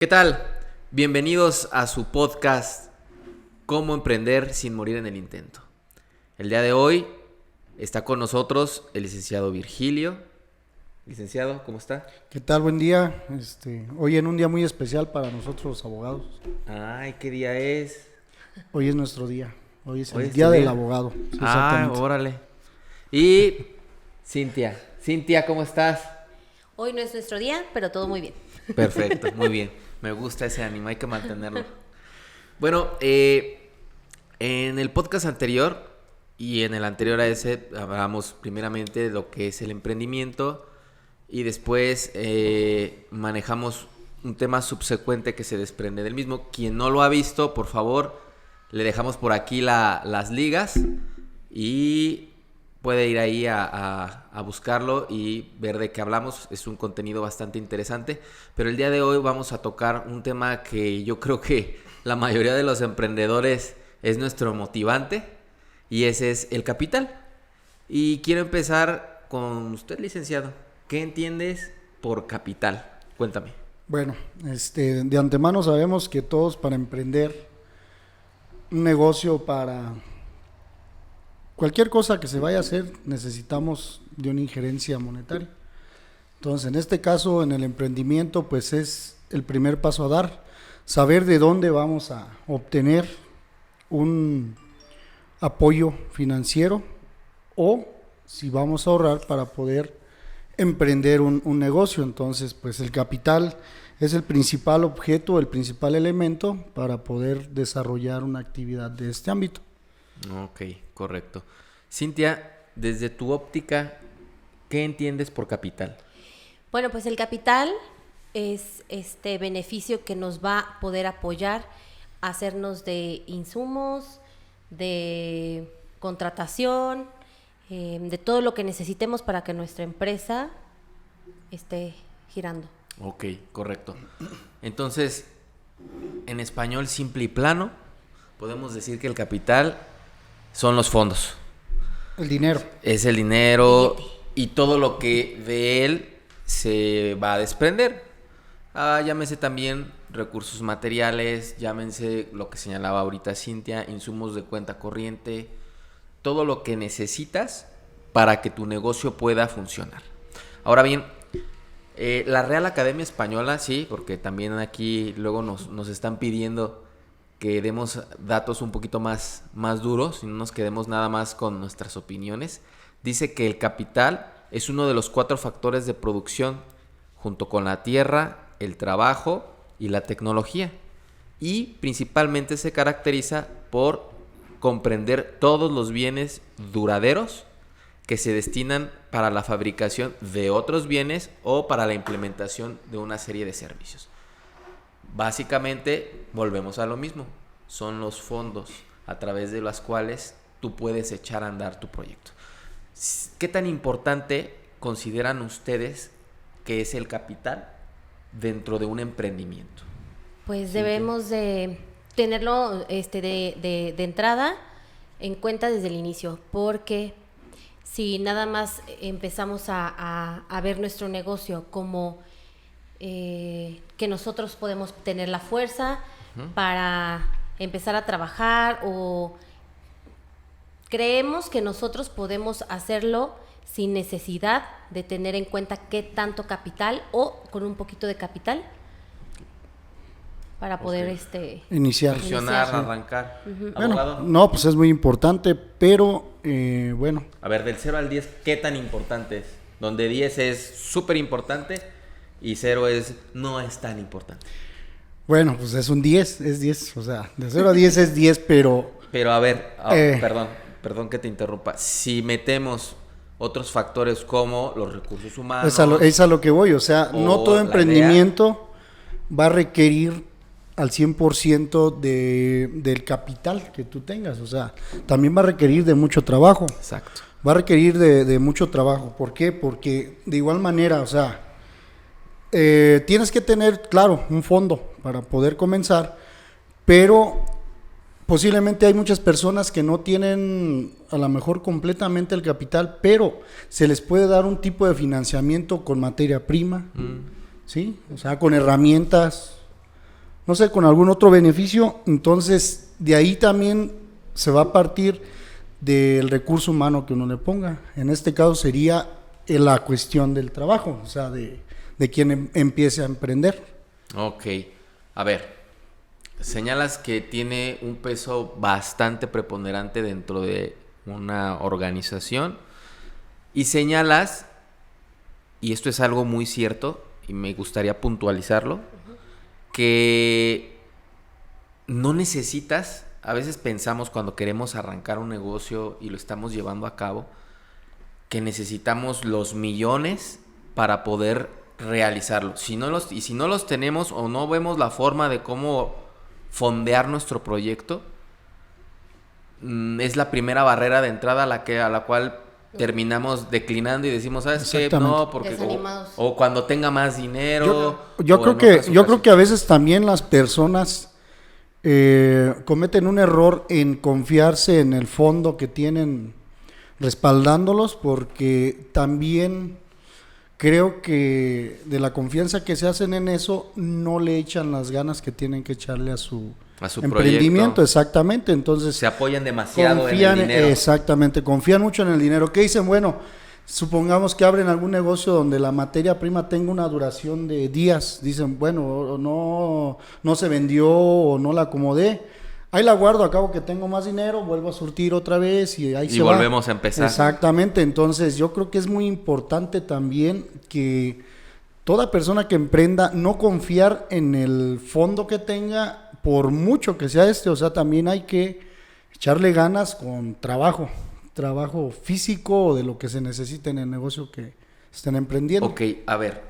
¿Qué tal? Bienvenidos a su podcast Cómo emprender sin morir en el intento. El día de hoy está con nosotros el licenciado Virgilio. Licenciado, ¿cómo está? ¿Qué tal? Buen día. Hoy en un día muy especial para nosotros los abogados. Ay, ¿qué día es? Hoy es nuestro día. Hoy es ¿Hoy el es día tu del día? abogado. Sí, Ah, exactamente. órale. Y Cintia. Cintia, ¿cómo estás? Hoy no es nuestro día, pero todo muy bien. Perfecto, muy bien. Me gusta ese ánimo, hay que mantenerlo. Bueno, en el podcast anterior y en el anterior a ese hablamos primeramente de lo que es el emprendimiento y después manejamos un tema subsecuente que se desprende del mismo. Quien no lo ha visto, por favor, le dejamos por aquí las ligas y puede ir ahí a buscarlo y ver de qué hablamos. Es un contenido bastante interesante, pero el día de hoy vamos a tocar un tema que yo creo que la mayoría de los emprendedores es nuestro motivante, y ese es el capital. Y quiero empezar con usted, licenciado. ¿Qué entiendes por capital? Cuéntame. Bueno, de antemano sabemos que todos para emprender un negocio, para cualquier cosa que se vaya a hacer, necesitamos de una injerencia monetaria. Entonces, en este caso, en el emprendimiento, pues es el primer paso a dar, saber de dónde vamos a obtener un apoyo financiero o si vamos a ahorrar para poder emprender un negocio. Entonces, pues el capital es el principal objeto, el principal elemento para poder desarrollar una actividad de este ámbito. Ok, correcto. Cintia, desde tu óptica, ¿qué entiendes por capital? Bueno, pues el capital es este beneficio que nos va a poder apoyar a hacernos de insumos, de contratación, de todo lo que necesitemos para que nuestra empresa esté girando. Ok, correcto. Entonces, en español simple y plano, podemos decir que el capital son los fondos. El dinero. Es el dinero Billete. y todo lo que de él se va a desprender. Llámese también recursos materiales, llámense lo que señalaba ahorita Cintia, insumos de cuenta corriente, todo lo que necesitas para que tu negocio pueda funcionar. Ahora bien, la Real Academia Española, sí, porque también aquí luego nos están pidiendo que demos datos un poquito más duros y no nos quedemos nada más con nuestras opiniones. Dice que el capital es uno de los 4 factores de producción, junto con la tierra, el trabajo y la tecnología. Y principalmente se caracteriza por comprender todos los bienes duraderos que se destinan para la fabricación de otros bienes o para la implementación de una serie de servicios. Básicamente, volvemos a lo mismo. Son los fondos a través de los cuales tú puedes echar a andar tu proyecto. ¿Qué tan importante consideran ustedes que es el capital dentro de un emprendimiento? Pues debemos de tenerlo de entrada en cuenta desde el inicio, porque si nada más empezamos a ver nuestro negocio como que nosotros podemos tener la fuerza para empezar a trabajar, o creemos que nosotros podemos hacerlo sin necesidad de tener en cuenta qué tanto capital o con un poquito de capital para poder Iniciar. Funcionar, sí. arrancar. Bueno, Abogado. no, pues es muy importante, pero bueno, A ver, del 0 al 10, ¿qué tan importante es? Donde 10 es súper importante y 0 no es tan importante. bueno, pues es un 10, es 10, o sea, de 0 a 10 es 10, pero Pero a ver, perdón que te interrumpa. Si metemos otros factores como los recursos humanos. es a lo que voy, o sea, O no todo la emprendimiento va a requerir al 100% del capital que tú tengas, o sea, también va a requerir de mucho trabajo. Exacto. Va a requerir de mucho trabajo. ¿Por qué? Porque de igual manera, o sea, tienes que tener, claro, un fondo para poder comenzar, pero posiblemente hay muchas personas que no tienen a lo mejor completamente el capital, pero se les puede dar un tipo de financiamiento con materia prima, ¿sí? O sea, con herramientas no sé, con algún otro beneficio. Entonces, de ahí también se va a partir del recurso humano que uno le ponga. En este caso sería la cuestión del trabajo, o sea, de quien empiece a emprender. Ok, a ver, señalas que tiene un peso bastante preponderante dentro de una organización y señalas, y esto es algo muy cierto y me gustaría puntualizarlo, que no necesitas, a veces pensamos cuando queremos arrancar un negocio y lo estamos llevando a cabo, que necesitamos los millones para poder realizarlo. Si no los tenemos o no vemos la forma de cómo fondear nuestro proyecto, es la primera barrera de entrada a la cual terminamos declinando y decimos, ¿sabes qué? No, porque o cuando tenga más dinero. Yo creo que a veces también las personas cometen un error en confiarse en el fondo que tienen respaldándolos, porque también creo que de la confianza que se hacen en eso no le echan las ganas que tienen que echarle a su emprendimiento. Proyecto. Exactamente, entonces se apoyan demasiado en el dinero. Exactamente, confían mucho en el dinero. ¿Qué dicen? Bueno, supongamos que abren algún negocio donde la materia prima tenga una duración de días. Dicen, bueno, no se vendió o no la acomodé. Ahí la guardo, acabo que tengo más dinero, vuelvo a surtir otra vez y ahí se va. Y volvemos a empezar. Exactamente, entonces yo creo que es muy importante también que toda persona que emprenda no confiar en el fondo que tenga, por mucho que sea o sea, también hay que echarle ganas con trabajo físico o de lo que se necesite en el negocio que estén emprendiendo. Ok, a ver,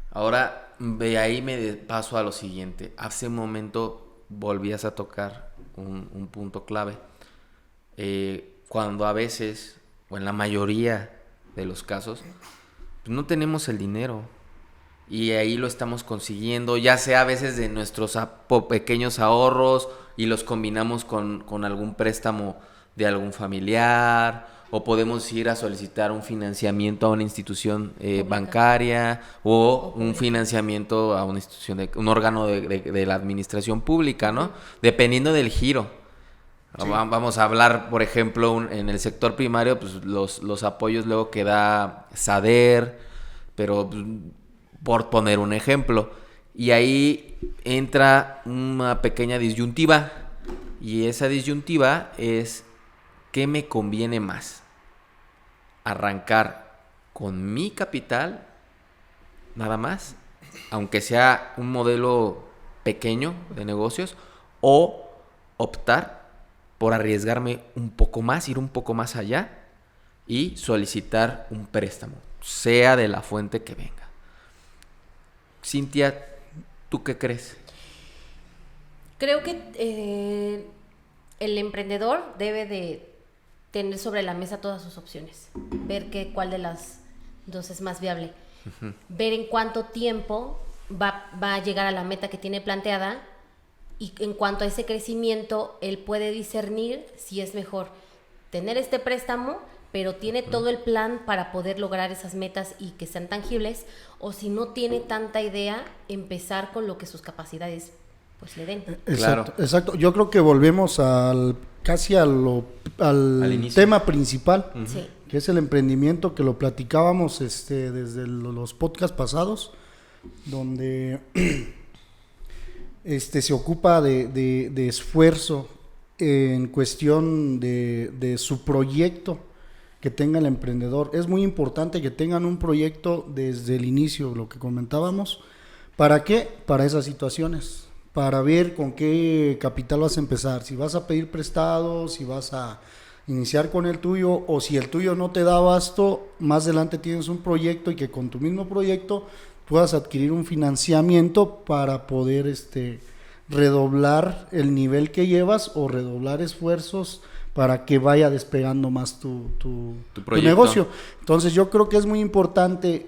ahora de ahí me paso a lo siguiente. Hace un momento volvías a tocar un punto clave. Cuando a veces, o en la mayoría de los casos, pues no tenemos el dinero y ahí lo estamos consiguiendo, ya sea a veces de nuestros pequeños ahorros y los combinamos con algún préstamo de algún familiar, o podemos ir a solicitar un financiamiento a una institución bancaria o un financiamiento a una institución, un órgano de la administración pública, ¿no? Dependiendo del giro. Sí. Vamos a hablar, por ejemplo, en el sector primario, pues los apoyos luego que da SADER, pero por poner un ejemplo. Y ahí entra una pequeña disyuntiva, y esa disyuntiva es: ¿qué me conviene más? ¿Arrancar con mi capital nada más, aunque sea un modelo pequeño de negocios, o optar por arriesgarme un poco más, ir un poco más allá y solicitar un préstamo, sea de la fuente que venga? Cintia, ¿tú qué crees? Creo que el emprendedor debe de tener sobre la mesa todas sus opciones, ver cuál de las dos es más viable, ver en cuánto tiempo va a llegar a la meta que tiene planteada, y en cuanto a ese crecimiento, él puede discernir si es mejor tener este préstamo, pero tiene todo el plan para poder lograr esas metas y que sean tangibles, o si no tiene tanta idea, empezar con lo que sus capacidades pues le den. Exacto, claro. Exacto. Yo creo que volvemos al tema principal, sí, que es el emprendimiento, que lo platicábamos desde los podcasts pasados, donde se ocupa de esfuerzo en cuestión de su proyecto que tenga el emprendedor. Es muy importante que tengan un proyecto desde el inicio, lo que comentábamos. ¿Para qué? Para esas situaciones, para ver con qué capital vas a empezar, si vas a pedir prestado, si vas a iniciar con el tuyo, o si el tuyo no te da abasto, más adelante tienes un proyecto y que con tu mismo proyecto puedas adquirir un financiamiento para poder redoblar el nivel que llevas o redoblar esfuerzos para que vaya despegando más tu negocio. Entonces yo creo que es muy importante,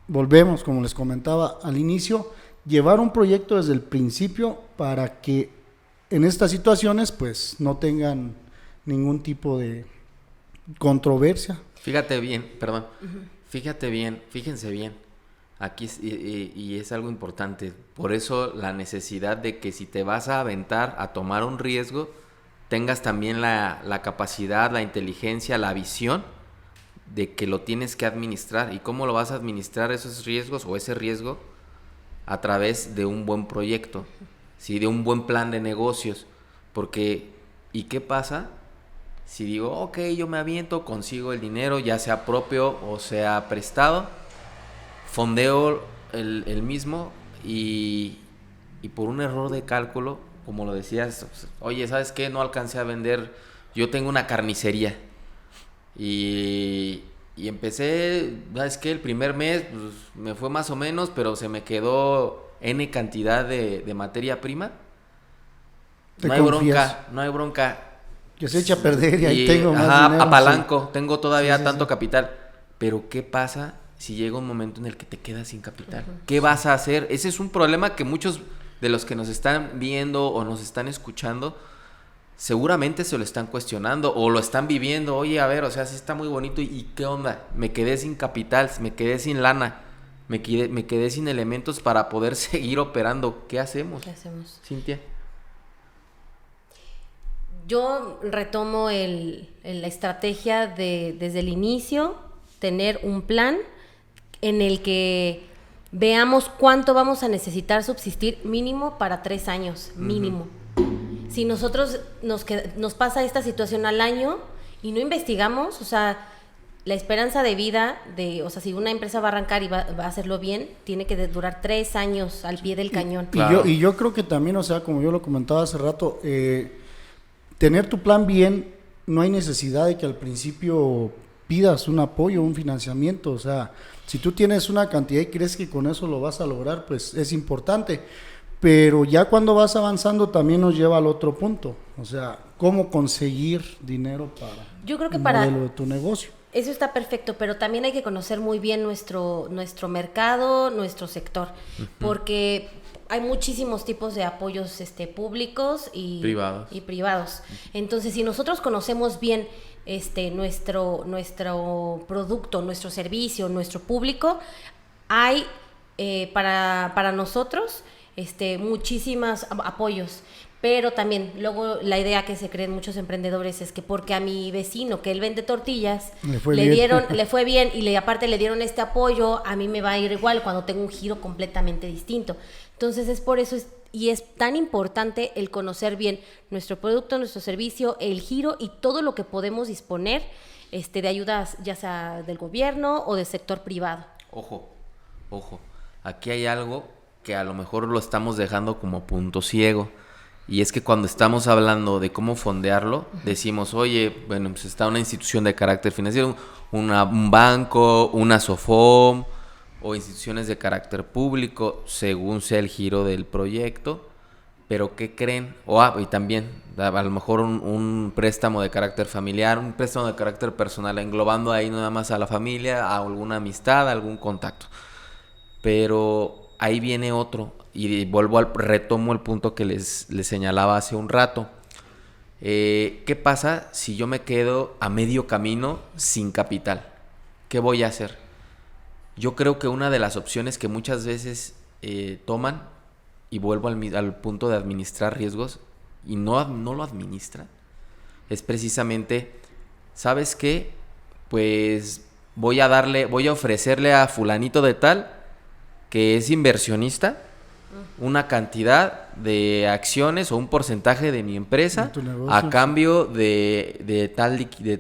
volvemos, como les comentaba al inicio, llevar un proyecto desde el principio para que en estas situaciones pues no tengan ningún tipo de controversia. Fíjate bien, perdón. Fíjense bien. Aquí y es algo importante. Por eso la necesidad de que si te vas a aventar a tomar un riesgo, tengas también la capacidad, la inteligencia, la visión de que lo tienes que administrar. ¿Y cómo lo vas a administrar esos riesgos o ese riesgo? A través de un buen proyecto, ¿sí? De un buen plan de negocios. Porque, ¿y qué pasa si digo, ok, yo me aviento, consigo el dinero, ya sea propio o sea prestado, fondeo el mismo y por un error de cálculo, como lo decías, oye, ¿sabes qué? No alcancé a vender, yo tengo una carnicería y empecé, ¿sabes qué? El primer mes pues, me fue más o menos, pero se me quedó N cantidad de materia prima. No hay bronca. Que se echa a perder y ahí tengo más dinero. Apalanco, sí. Tengo todavía tanto sí. capital. Pero ¿qué pasa si llega un momento en el que te quedas sin capital? ¿Qué vas a hacer? Ese es un problema que muchos de los que nos están viendo o nos están escuchando seguramente se lo están cuestionando o lo están viviendo. Oye, a ver, o sea, sí está muy bonito. ¿Y qué onda? Me quedé sin capital, me quedé sin lana, me quedé sin elementos para poder seguir operando. ¿Qué hacemos? Cintia. Yo retomo la estrategia desde el inicio, tener un plan en el que veamos cuánto vamos a necesitar subsistir mínimo para 3 años, mínimo. Si nosotros nos pasa esta situación al año y no investigamos, o sea, la esperanza de vida, o sea, si una empresa va a arrancar y va a hacerlo bien, tiene que durar 3 años al pie del cañón. Claro. Y yo creo que también, o sea, como yo lo comentaba hace rato, tener tu plan bien, no hay necesidad de que al principio pidas un apoyo, un financiamiento. O sea, si tú tienes una cantidad y crees que con eso lo vas a lograr, pues es importante. Pero ya cuando vas avanzando también nos lleva al otro punto. O sea, cómo conseguir dinero para el modelo de tu negocio. Eso está perfecto, pero también hay que conocer muy bien nuestro mercado, nuestro sector, porque hay muchísimos tipos de apoyos públicos y privados. Entonces, si nosotros conocemos bien nuestro producto, nuestro servicio, nuestro público, hay para nosotros muchísimos apoyos. Pero también luego la idea que se creen muchos emprendedores es que porque a mi vecino que él vende tortillas le fue bien y aparte le dieron este apoyo, a mí me va a ir igual cuando tengo un giro completamente distinto. Entonces es por eso y es tan importante el conocer bien nuestro producto, nuestro servicio, el giro y todo lo que podemos disponer de ayudas, ya sea del gobierno o del sector privado. Ojo, aquí hay algo que a lo mejor lo estamos dejando como punto ciego. Y es que cuando estamos hablando de cómo fondearlo, decimos, oye, bueno, pues está una institución de carácter financiero, un banco, una SOFOM o instituciones de carácter público, según sea el giro del proyecto. Pero ¿qué creen? Y también, a lo mejor un préstamo de carácter familiar, un préstamo de carácter personal, englobando ahí nada más a la familia, a alguna amistad, a algún contacto. Pero ahí viene otro. Y retomo el punto que les señalaba hace un rato. ¿Qué pasa si yo me quedo a medio camino sin capital? ¿Qué voy a hacer? Yo creo que una de las opciones que muchas veces toman, y vuelvo al punto de administrar riesgos, y no lo administran, es precisamente, ¿sabes qué? Pues voy a ofrecerle a fulanito de tal, que es inversionista, una cantidad de acciones o un porcentaje de mi empresa a cambio de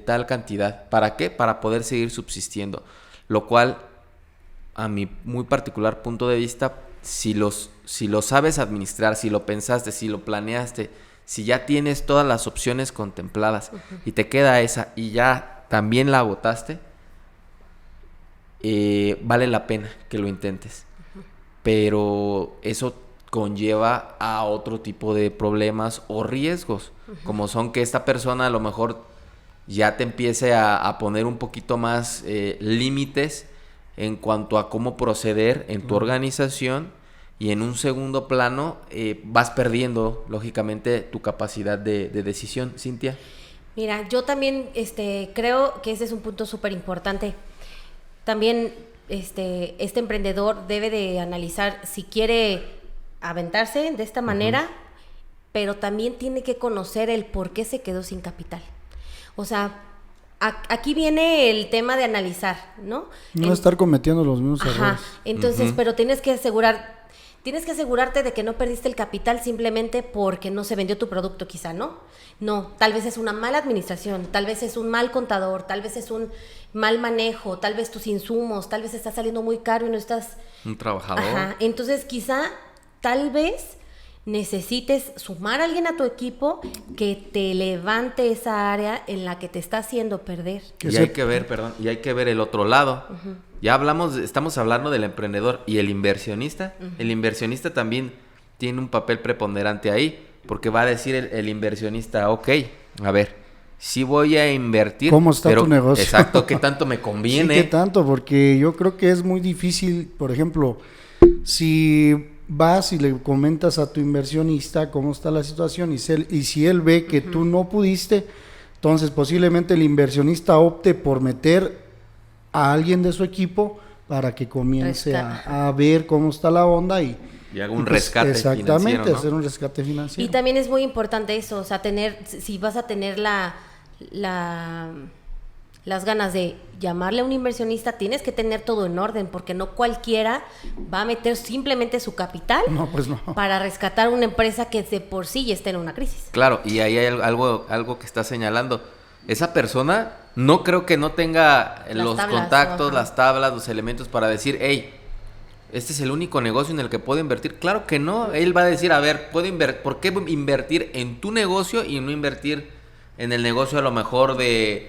tal cantidad. ¿Para qué? Para poder seguir subsistiendo. Lo cual, a mi muy particular punto de vista, si lo sabes administrar, si lo pensaste, si lo planeaste, si ya tienes todas las opciones contempladas y te queda esa y ya también la agotaste, vale la pena que lo intentes. Pero eso conlleva a otro tipo de problemas o riesgos, como son que esta persona a lo mejor ya te empiece a poner un poquito más límites en cuanto a cómo proceder en tu organización, y en un segundo plano vas perdiendo lógicamente tu capacidad de decisión. Cintia. Mira, yo también creo que ese es un punto súper importante. También este emprendedor debe de analizar si quiere aventarse de esta manera, pero también tiene que conocer el por qué se quedó sin capital. O sea, aquí viene el tema de analizar, ¿no? No estar cometiendo los mismos errores. Entonces, pero tienes que asegurarte de que no perdiste el capital simplemente porque no se vendió tu producto, quizá, ¿no? No, tal vez es una mala administración, tal vez es un mal contador, tal vez es un mal manejo, tal vez tus insumos, tal vez está saliendo muy caro y no estás... Un trabajador. Entonces, quizá, tal vez necesites sumar a alguien a tu equipo que te levante esa área en la que te está haciendo perder. Y hay que ver el otro lado. Ya estamos hablando del emprendedor y el inversionista. El inversionista también tiene un papel preponderante ahí, porque va a decir el inversionista, ok, a ver, sí voy a invertir. ¿Cómo está tu negocio? Exacto, ¿qué tanto me conviene? Sí, ¿qué tanto? Porque yo creo que es muy difícil, por ejemplo, si vas y le comentas a tu inversionista cómo está la situación y si él ve que tú no pudiste, entonces posiblemente el inversionista opte por meter a alguien de su equipo para que comience a ver cómo está la onda y haga un rescate financiero, ¿no? Exactamente, hacer un rescate financiero. Y también es muy importante eso, o sea, si vas a tener las ganas de llamarle a un inversionista, tienes que tener todo en orden, porque no cualquiera va a meter simplemente su capital para rescatar una empresa que de por sí ya está en una crisis. Claro, y ahí hay algo que está señalando. Esa persona no creo que no tenga los contactos, las tablas, los elementos para decir, hey, este es el único negocio en el que puedo invertir. Claro que no, él va a decir, a ver, ¿por qué invertir en tu negocio y no invertir en el negocio a lo mejor del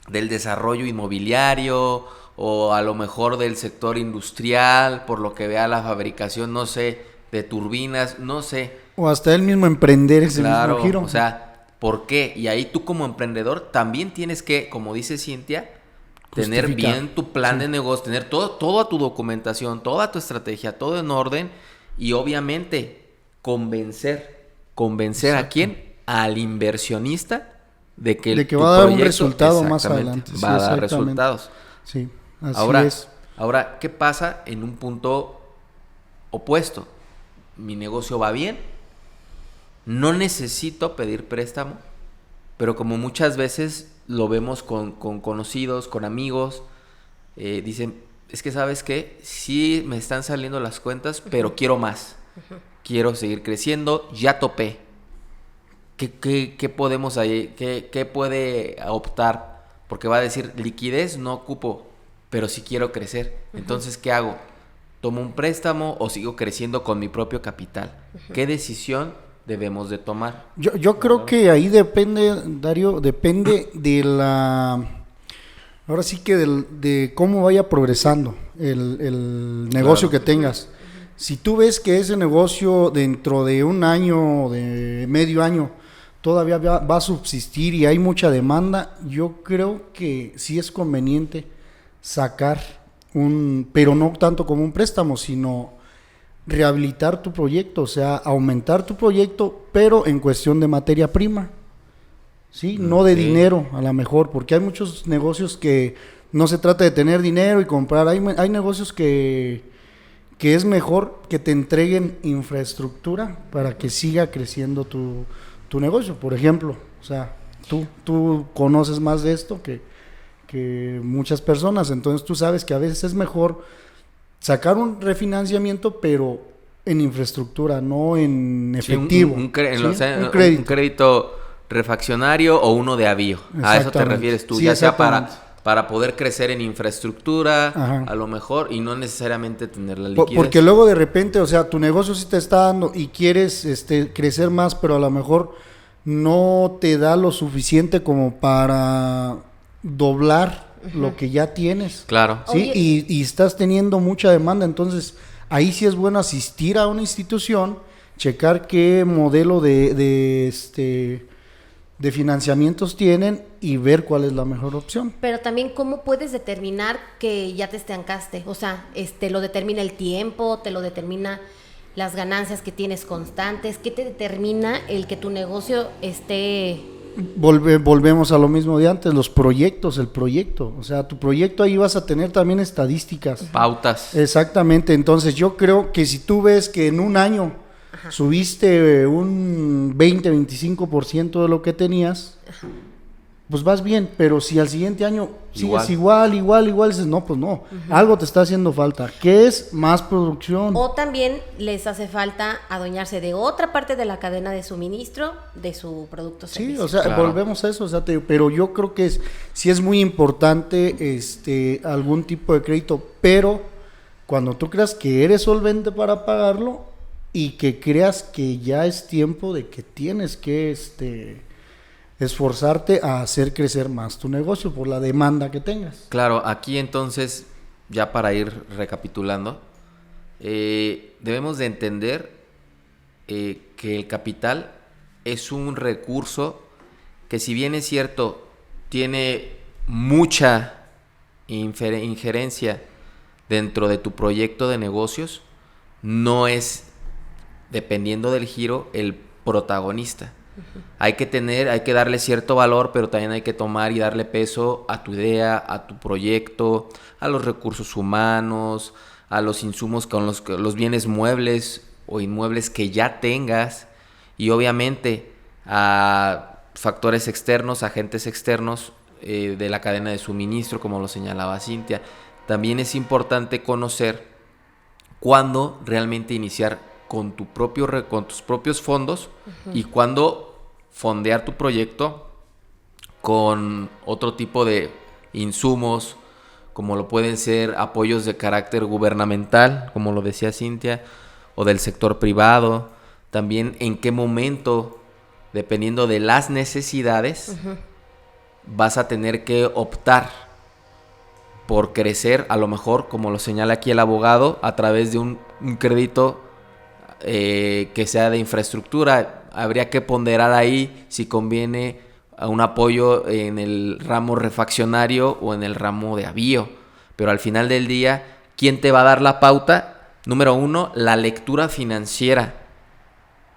desarrollo inmobiliario o a lo mejor del sector industrial, por lo que vea la fabricación, no sé, de turbinas, no sé. O hasta él mismo emprender ese mismo giro. O sea, ¿por qué? Y ahí tú como emprendedor también tienes que, como dice Cintia, tener bien tu plan de negocio, tener toda tu documentación, toda tu estrategia, todo en orden y obviamente convencer ¿a quién? Al inversionista de que va a dar un resultado más adelante. Va a dar resultados. Sí, así es. Ahora, ¿qué pasa en un punto opuesto? Mi negocio va bien, no necesito pedir préstamo, pero como muchas veces lo vemos con conocidos, con amigos, dicen, es que ¿sabes qué? Sí me están saliendo las cuentas, pero quiero más. Quiero seguir creciendo, ya topé. ¿Qué podemos ahí? ¿Qué puede optar? Porque va a decir, liquidez no ocupo, pero sí quiero crecer. Entonces, ¿qué hago? ¿Tomo un préstamo o sigo creciendo con mi propio capital? ¿Qué decisión debemos de tomar? Yo creo que ahí depende, Darío, depende de ahora sí que de cómo vaya progresando el negocio que tengas. Si tú ves que ese negocio dentro de un año o de medio año todavía va a subsistir y hay mucha demanda, yo creo que sí es conveniente sacar pero no tanto como un préstamo, sino rehabilitar tu proyecto, o sea, aumentar tu proyecto, pero en cuestión de materia prima, ¿sí? No de dinero, a lo mejor, porque hay muchos negocios que no se trata de tener dinero y comprar, hay negocios que es mejor que te entreguen infraestructura para que siga creciendo tu negocio, por ejemplo, o sea, tú conoces más de esto que muchas personas, entonces tú sabes que a veces es mejor sacar un refinanciamiento, pero en infraestructura, no en efectivo. Un crédito refaccionario o uno de avío. A eso te refieres tú, ya sea para poder crecer en infraestructura, a lo mejor, y no necesariamente tener la liquidez. Porque luego de repente, o sea, tu negocio sí te está dando y quieres crecer más, pero a lo mejor no te da lo suficiente como para doblar lo que ya tienes. Claro. ¿Sí? Y estás teniendo mucha demanda, entonces ahí sí es bueno asistir a una institución, checar qué modelo de financiamientos tienen y ver cuál es la mejor opción. Pero también, ¿cómo puedes determinar que ya te estancaste? O sea, lo determina el tiempo, te lo determina las ganancias que tienes constantes. ¿Qué te determina el que tu negocio esté volvemos a lo mismo de antes, el proyecto. O sea, tu proyecto ahí vas a tener también estadísticas. Pautas. Exactamente. Entonces yo creo que si tú ves que en un año subiste un 20-25% de lo que tenías, pues vas bien, pero si al siguiente año sigues igual, dices, no, pues no, algo te está haciendo falta, que es más producción. O también les hace falta adueñarse de otra parte de la cadena de suministro de su producto o servicio. Sí, o sea, claro, volvemos a eso, o sea, pero yo creo que sí es muy importante algún tipo de crédito, pero cuando tú creas que eres solvente para pagarlo y que creas que ya es tiempo de que tienes que esforzarte a hacer crecer más tu negocio por la demanda que tengas. Claro, aquí entonces, ya para ir recapitulando, debemos de entender que el capital es un recurso que, si bien es cierto, tiene mucha injerencia dentro de tu proyecto de negocios, no es, dependiendo del giro, el protagonista. Hay que darle cierto valor, pero también hay que tomar y darle peso a tu idea, a tu proyecto, a los recursos humanos, a los insumos con los bienes muebles o inmuebles que ya tengas, y obviamente a factores externos, agentes externos de la cadena de suministro, como lo señalaba Cintia. También es importante conocer cuándo realmente iniciar con tus propios fondos y cuándo fondear tu proyecto con otro tipo de insumos, como lo pueden ser apoyos de carácter gubernamental, como lo decía Cintia, o del sector privado. También en qué momento, dependiendo de las necesidades, vas a tener que optar por crecer, a lo mejor, como lo señala aquí el abogado, a través de un crédito que sea de infraestructura. Habría que ponderar ahí si conviene a un apoyo en el ramo refaccionario o en el ramo de avío. Pero al final del día, ¿quién te va a dar la pauta? Número 1, la lectura financiera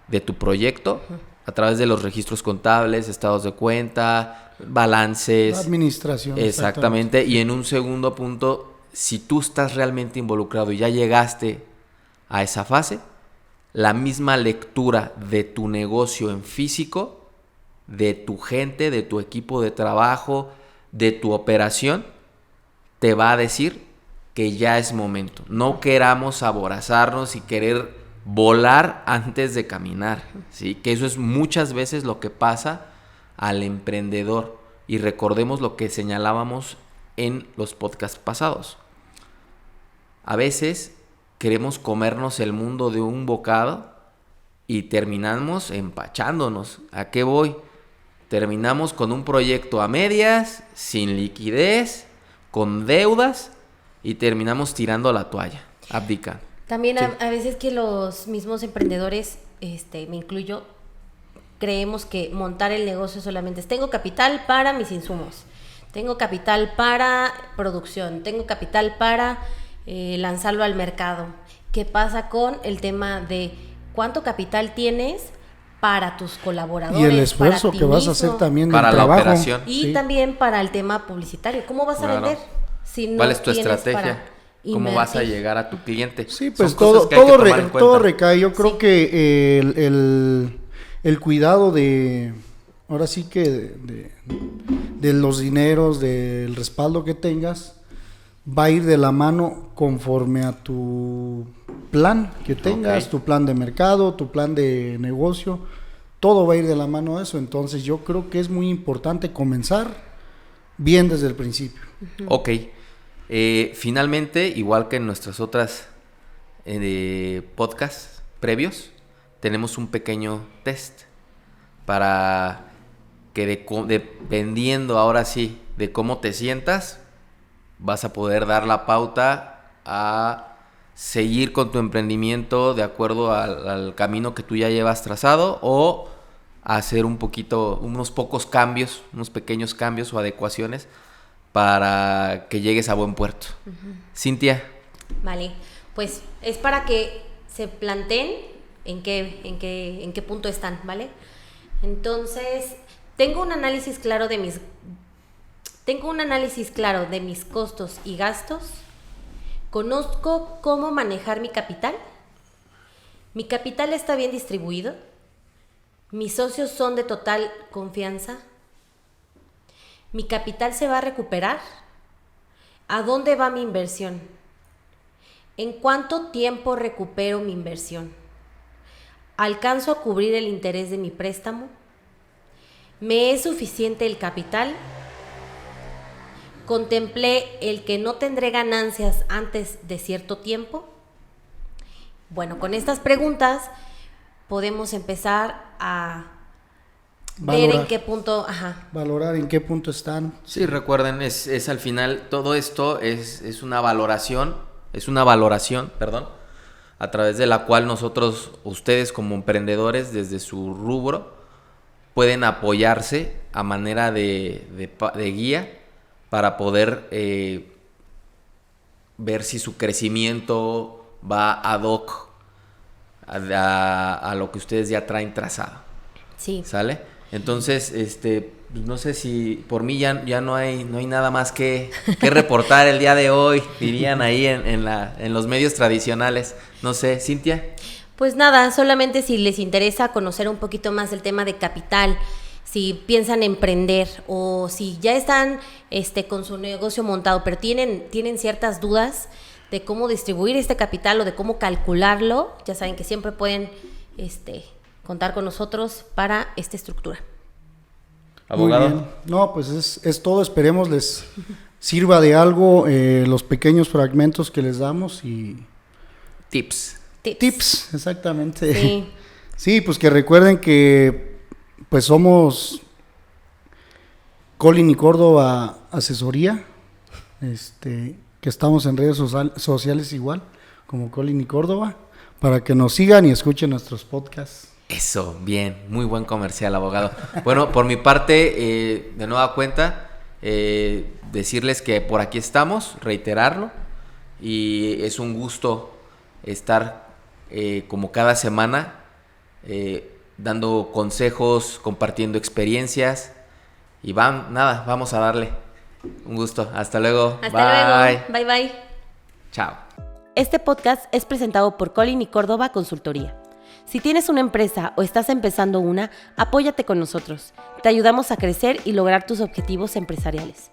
de tu proyecto a través de los registros contables, estados de cuenta, balances. La administración. Exactamente. Y en un segundo punto, si tú estás realmente involucrado y ya llegaste a esa fase, la misma lectura de tu negocio en físico, de tu gente, de tu equipo de trabajo, de tu operación, te va a decir que ya es momento. No queramos aborazarnos y querer volar antes de caminar, ¿sí? Que eso es muchas veces lo que pasa al emprendedor. Y recordemos lo que señalábamos en los podcasts pasados. A veces queremos comernos el mundo de un bocado y terminamos empachándonos. ¿A qué voy? Terminamos con un proyecto a medias, sin liquidez, con deudas, y terminamos tirando la toalla, abdicando. También a veces que los mismos emprendedores, me incluyo, creemos que montar el negocio solamente es: tengo capital para mis insumos, tengo capital para producción, tengo capital para lanzarlo al mercado. ¿Qué pasa con el tema de cuánto capital tienes para tus colaboradores? Y el esfuerzo que vas a hacer también para del la trabajo. operación. Y también para el tema publicitario. ¿Cómo vas a vender si no ¿Cuál es tu tienes estrategia? ¿Cómo vas a llegar a tu cliente? Sí, pues son cosas que hay que tomar en cuenta. todo recae. Yo creo que el cuidado de, ahora sí que de los dineros, del respaldo que tengas, va a ir de la mano conforme a tu plan que tengas, tu plan de mercado, tu plan de negocio. Todo va a ir de la mano a eso. Entonces yo creo que es muy importante comenzar bien desde el principio. Ok. Finalmente, igual que en nuestras otras podcasts previos, tenemos un pequeño test para que dependiendo ahora sí de cómo te sientas, vas a poder dar la pauta a seguir con tu emprendimiento de acuerdo al camino que tú ya llevas trazado, o hacer unos pocos cambios, unos pequeños cambios o adecuaciones para que llegues a buen puerto. Cintia. Vale, pues es para que se planteen en qué punto están, ¿vale? Entonces, Tengo un análisis claro de mis costos y gastos. Conozco cómo manejar mi capital. Mi capital está bien distribuido. Mis socios son de total confianza. Mi capital se va a recuperar. ¿A dónde va mi inversión? ¿En cuánto tiempo recupero mi inversión? ¿Alcanzo a cubrir el interés de mi préstamo? ¿Me es suficiente el capital? ¿Contemplé el que no tendré ganancias antes de cierto tiempo? Bueno, con estas preguntas podemos empezar a ver en qué punto... Valorar en qué punto están. Sí, recuerden, es al final, todo esto es una valoración, perdón, a través de la cual nosotros, ustedes como emprendedores, desde su rubro, pueden apoyarse a manera de guía para poder ver si su crecimiento va ad hoc a lo que ustedes ya traen trazado. Sí. ¿Sale? Entonces, no sé si por mí ya no hay nada más que reportar el día de hoy, dirían ahí en los medios tradicionales. No sé, Cintia. Pues nada, solamente si les interesa conocer un poquito más del tema de capital, si piensan emprender o si ya están con su negocio montado, pero tienen ciertas dudas de cómo distribuir este capital o de cómo calcularlo, ya saben que siempre pueden contar con nosotros para esta estructura. Abogado. Muy bien. No, pues es todo. Esperemos les sirva de algo los pequeños fragmentos que les damos y... Tips, exactamente. Sí. Sí, pues que recuerden que pues somos Colin y Córdoba Asesoría, que estamos en redes sociales igual, como Colin y Córdoba, para que nos sigan y escuchen nuestros podcasts. Eso, bien, muy buen comercial, abogado. Bueno, por mi parte, de nueva cuenta, decirles que por aquí estamos, reiterarlo, y es un gusto estar como cada semana dando consejos, compartiendo experiencias, y vamos a darle. Un gusto, hasta luego. Hasta luego, bye. Chao. Este podcast es presentado por Colin y Córdoba Consultoría. Si tienes una empresa o estás empezando una, apóyate con nosotros. Te ayudamos a crecer y lograr tus objetivos empresariales.